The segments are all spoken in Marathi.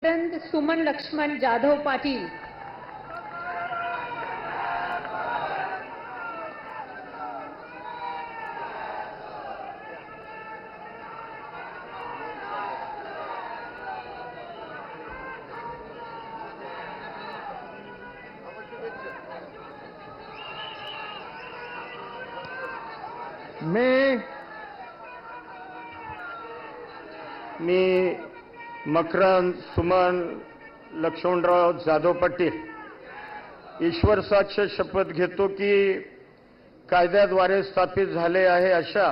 सुमन लक्ष्मण जाधव पाटील। मी मकरंद सुमन लक्ष्मणराव जाधव पाटील ईश्वर साक्ष शपथ घेतो की कायद्याद्वारे स्थापित झाले आहे अशा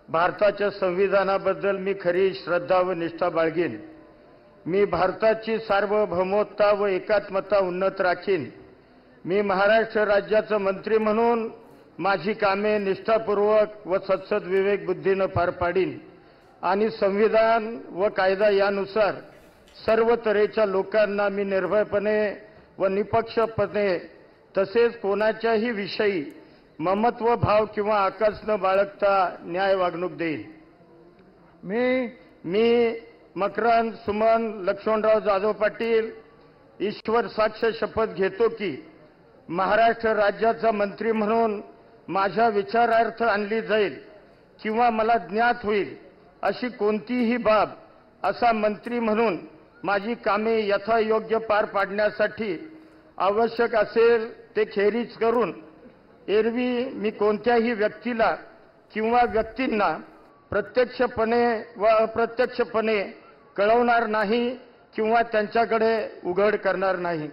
भारताच्या संविधानाबद्दल मी खरी श्रद्धा व निष्ठा बाळगीन। मी भारताची सार्वभौमत्ता व एकात्मता उन्नत राखीन। मी महाराष्ट्र राज्याचा मंत्री म्हणून माझी कामे निष्ठापूर्वक व सत्सद विवेक बुद्धीने पार पाडीन आणि संविधान व कायदा यानुसार सर्व तऱ्हेच्या लोकांना मी निर्भयपणे व निपक्षपणे तसेच कोणाच्याही विषयी ममत्व भाव किंवा आकस न बाळगता न्याय वागणूक देईन। मी मकरंद सुमन लक्ष्मणराव जाधव पाटील ईश्वर साक्ष शपथ घेतो की महाराष्ट्र राज्याचा मंत्री म्हणून माझ्या विचारार्थ आणली जाईल किंवा मला ज्ञात होईल अशी कोणतीही बाब असा मंत्री म्हणून माझी कामे यथायोग्य पार पाडण्यासाठी आवश्यक असेल ते खेरीज करून एरवी मी कोणत्याही व्यक्तीला किंवा व्यक्तींना प्रत्यक्षपणे व अप्रत्यक्षपणे कळवणार नाही किंवा त्यांच्याकडे उघड करणार नाही।